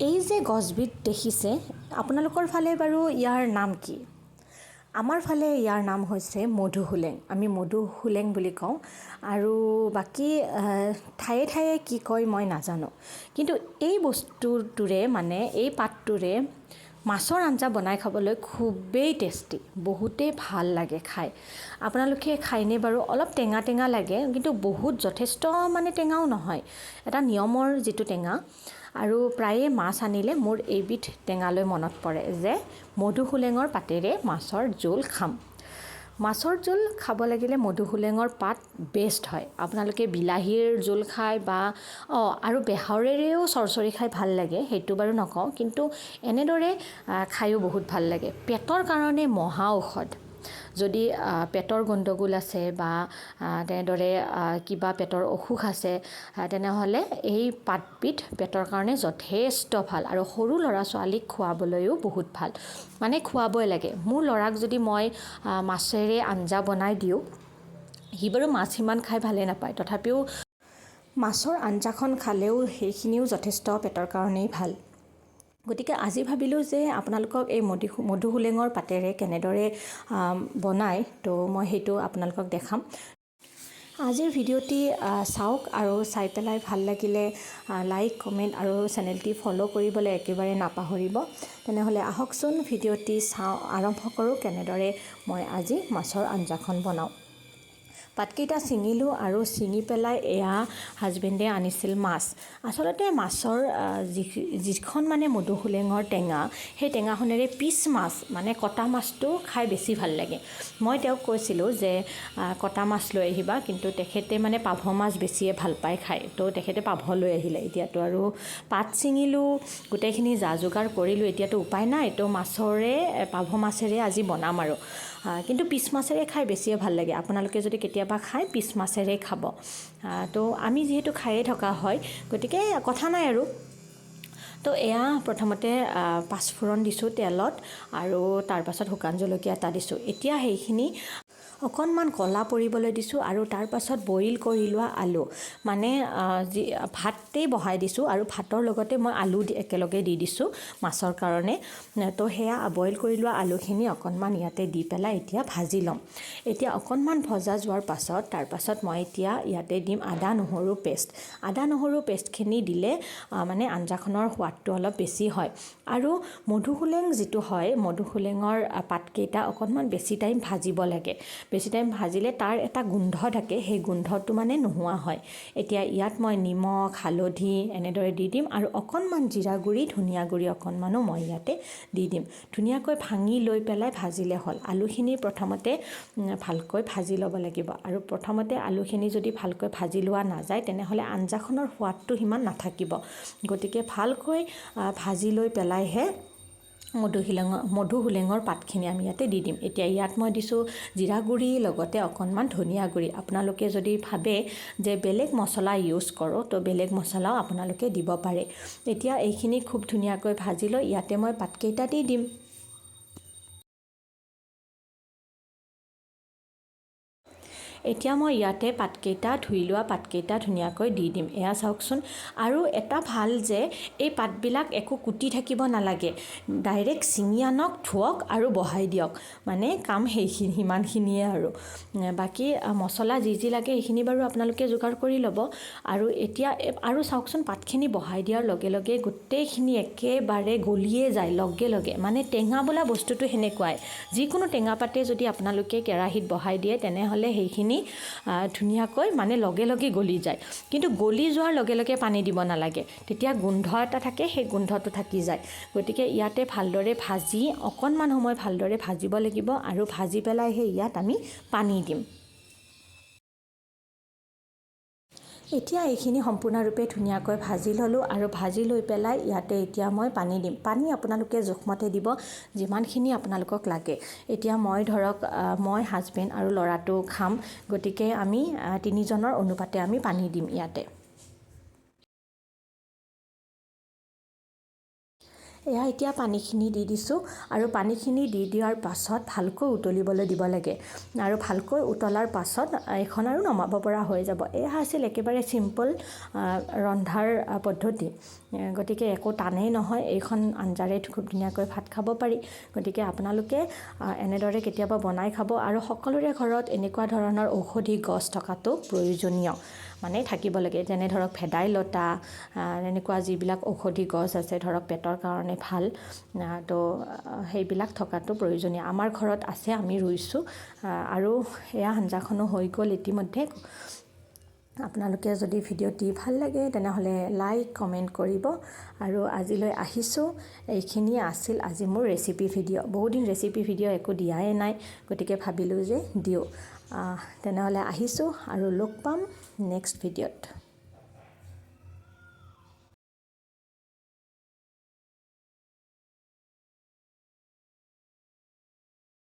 এই যে গছবিধ দেখিছে আপোনালোকৰ ফালে বাৰু ইয়াৰ নাম কি? আমাৰ ফালে ইয়াৰ নাম হৈছে মধুসোলেং। আমি মধুসোলেং বুলি কওঁ আৰু বাকী ঠায়ে ঠায়ে কি কয় মই নাজানো। কিন্তু এই বস্তুটোৰে মানে এই পাতটোৰে মাছৰ আঞ্জা বনাই খাবলৈ খুবেই টেষ্টি, বহুতেই ভাল লাগে খাই। আপোনালোকে খাইনে বাৰু? অলপ টেঙা টেঙা লাগে, কিন্তু বহুত যথেষ্ট মানে টেঙাও নহয়, এটা নিয়মৰ যিটো টেঙা। আৰু প্ৰায়ে মাছ আনিলে মোৰ এইবিধ টেঙালৈ মনত পৰে যে মধুসোলেঙৰ পাতেৰে মাছৰ জোল খাম। মাছৰ জোল খাব লাগিলে মধুসোলেঙৰ পাত বেষ্ট হয়। আপোনালোকে বিলাহীৰ জোল খাই বা আৰু বেহৰেৰেও চৰচৰি খাই ভাল লাগে, সেইটো বাৰু নকওঁ, কিন্তু এনেদৰে খায়ো বহুত ভাল লাগে। পেটৰ কাৰণে মহা ঔষধ। যদি পেটৰ গণ্ডগোল আছে বা তেনেদৰে কিবা পেটৰ অসুখ আছে, তেনেহ'লে এই পাতবিধ পেটৰ কাৰণে যথেষ্ট ভাল আৰু সৰু ল'ৰা ছোৱালীক খুৱাবলৈও বহুত ভাল, মানে খুৱাবই লাগে। মোৰ ল'ৰাক যদি মই মাছেৰে আঞ্জা বনাই দিওঁ, সি বাৰু মাছ সিমান খাই ভালেই নাপায়, তথাপিও মাছৰ আঞ্জাখন খালেও সেইখিনিও যথেষ্ট পেটৰ কাৰণেই ভাল। গতিকে আজি ভাবিলোঁ যে আপোনালোকক এই মধুসোলেঙৰ পাতেৰে কেনেদৰে বনায়, তো মই সেইটো আপোনালোকক দেখাম। আজিৰ ভিডিঅ'টি চাওক আৰু চাই পেলাই ভাল লাগিলে লাইক, কমেণ্ট আৰু চেনেলটি ফ'ল' কৰিবলৈ একেবাৰে নাপাহৰিব। তেনেহ'লে আহকচোন ভিডিঅ'টি আৰম্ভ কৰোঁ কেনেদৰে মই আজি মাছৰ আঞ্জাখন বনাওঁ। পাতকেইটা ছিঙিলোঁ আৰু ছিঙি পেলাই এয়া হাজবেণ্ডে আনিছিল মাছ। আচলতে মাছৰ যিখন মানে মধুসোলেঙৰ টেঙা, সেই টেঙাখনেৰে পিচ মাছ মানে কটা মাছটো খাই বেছি ভাল লাগে। মই তেওঁক কৈছিলোঁ যে কটা মাছ লৈ আহিবা, কিন্তু তেখেতে মানে পাভ মাছ বেছিয়ে ভাল পায় খাই, তো তেখেতে পাভ লৈ আহিলে। এতিয়াতো আৰু পাত ছিঙিলোঁ, গোটেইখিনি যা যোগাৰ কৰিলোঁ, এতিয়াতো উপায় নাই, তো পাভ মাছেৰে আজি বনাম আৰু। কিন্তু পিচ মাছেৰে খাই বেছিয়ে ভাল লাগে। আপোনালোকে যদি কেতিয়াবা খায় পিচ মাছেৰে খাব। তো আমি যিহেতু খায়ে থকা হয়, গতিকে কথা নাই আৰু। তো এয়া প্ৰথমতে পাঁচফোৰণ দিছোঁ তেলত আৰু তাৰ পাছত শুকান জলকীয়া এটা দিছোঁ। এতিয়া সেইখিনি অকণমান ক'লা পৰিবলৈ দিছোঁ আৰু তাৰ পাছত বইল কৰি লোৱা আলু, মানে ভাতেই বহাই দিছোঁ আৰু ভাতৰ লগতে মই আলু একেলগে দি দিছোঁ মাছৰ কাৰণে। তো সেয়া বইল কৰি লোৱা আলুখিনি অকণমান ইয়াতে দি পেলাই এতিয়া ভাজি ল'ম। এতিয়া অকণমান ভজা যোৱাৰ পাছত তাৰ পাছত মই এতিয়া ইয়াতে দিম আদা নহৰু পেষ্ট। আদা নহৰু পেষ্টখিনি দিলে মানে আঞ্জাখনৰ সোৱাদটো অলপ বেছি হয়। আৰু মধুসোলেং যিটো হয়, মধুসোলেঙৰ পাতকেইটা অকণমান বেছি টাইম ভাজিব লাগে। বেছি টাইম ভাজিলে তাৰ এটা গোন্ধ থাকে, সেই গোন্ধটো মানে নোহোৱা হয়। এতিয়া ইয়াত মই নিমখ, হালধি এনেদৰে দি দিম আৰু অকণমান জিৰা গুড়ি, ধনিয়া গুড়ি অকণমানো মই ইয়াতে দি দিম। ধুনীয়াকৈ ভাঙি লৈ পেলাই ভাজিলে হ'ল। আলুখিনি প্ৰথমতে ভালকৈ ভাজি ল'ব লাগিব, আৰু প্ৰথমতে আলুখিনি যদি ভালকৈ ভাজি লোৱা নাযায়, তেনেহ'লে আঞ্জাখনৰ সোৱাদটো সিমান নাথাকিব। গতিকে ভালকৈ ভাজি লৈ পেলাইহে মধুসোলেঙৰ পাতখিনি আমি ইয়াতে দি দিম। এতিয়া ইয়াত মই দিছোঁ জিৰা গুড়ি, লগতে অকণমান ধনিয়া গুড়ি। আপোনালোকে যদি ভাবে যে বেলেগ মছলা ইউজ কৰোঁ, তো বেলেগ মছলাও আপোনালোকে দিব পাৰে। এতিয়া এইখিনি খুব ধুনীয়াকৈ ভাজি লৈ ইয়াতে মই পাতকেইটা দি দিম। এতিয়া মই ইয়াতে ধুই লোৱা পাতকেইটা ধুনীয়াকৈ দি দিম। এয়া চাওকচোন। আৰু এটা ভাল যে এই পাতবিলাক একো কুটি থাকিব নালাগে, ডাইৰেক্ট ছিঙি আনক, ধুৱক আৰু বহাই দিয়ক, মানে কাম সিমানখিনিয়ে আৰু। বাকী মছলা যি লাগে সেইখিনি বাৰু আপোনালোকে যোগাৰ কৰি ল'ব। আৰু এতিয়া আৰু চাওকচোন, পাতখিনি বহাই দিয়াৰ লগে লগে গোটেইখিনি একেবাৰে গলিয়ে যায় লগে লগে। মানে টেঙা বোলা বস্তুটো সেনেকুৱাই, যিকোনো টেঙা পাতে যদি আপোনালোকে কেৰাহীত বহাই দিয়ে, তেনেহ'লে সেইখিনি ধুনীয়াকৈ মানে লগে লগে গলি যায়। কিন্তু গলি যোৱাৰ লগে লগে পানী দিব নালাগে, তেতিয়া গোন্ধ এটা থাকে, সেই গোন্ধটো থাকি যায়। গতিকে ইয়াতে ভালদৰে ভাজি অকণমান সময় ভালদৰে ভাজিব লাগিব, আৰু ভাজি পেলাইহে ইয়াত আমি পানী দিম। এতিয়া এইখিনি সম্পূৰ্ণৰূপে ধুনীয়াকৈ ভাজি ল'লোঁ, আৰু ভাজি লৈ পেলাই ইয়াতে এতিয়া মই পানী দিম। পানী আপোনালোকে জোখমতে দিব, যিমানখিনি আপোনালোকক লাগে। এতিয়া মই হাজবেণ্ড আৰু ল'ৰাটো খাম, গতিকে আমি তিনিজনৰ অনুপাতে আমি পানী দিম ইয়াতে। এয়া এতিয়া পানীখিনি দি দিছোঁ আৰু পানীখিনি দি দিয়াৰ পাছত ভালকৈ উতলিবলৈ দিব লাগে আৰু ভালকৈ উতলাৰ পাছত এইখন আৰু নমাব পৰা হৈ যাব। এয়া আছিল একেবাৰে চিম্পল ৰন্ধাৰ পদ্ধতি। গতিকে একো টানেই নহয়, এইখন আঞ্জাৰে খুব ধুনীয়াকৈ ভাত খাব পাৰি। গতিকে আপোনালোকে এনেদৰে কেতিয়াবা বনাই খাব আৰু সকলোৰে ঘৰত এনেকুৱা ধৰণৰ ঔষধি গছ থকাটো প্ৰয়োজনীয়, মানে থাকিব লাগে। যেনে ধৰক ভেদাইলতা, এনেকুৱা যিবিলাক ঔষধি গছ আছে ধৰক পেটৰ কাৰণে ভাল, তো সেইবিলাক থকাটো প্ৰয়োজনীয়। আমাৰ ঘৰত আছে, আমি ৰুইছোঁ। আৰু এয়া আঞ্জাখনো হৈ গ'ল ইতিমধ্যে। আপোনালোকে যদি ভিডিঅ'টি ভাল লাগে তেনেহ'লে লাইক কমেণ্ট কৰিব। আৰু আজিলৈ আহিছোঁ, এইখিনিয়ে আছিল আজি মোৰ ৰেচিপি ভিডিঅ'। বহুদিন ৰেচিপি ভিডিঅ' একো দিয়াই নাই, গতিকে ভাবিলোঁ যে দিওঁ। তেনেহ'লে আহিছোঁ আৰু লগ পাম নেক্সট ভিডিঅ'ত।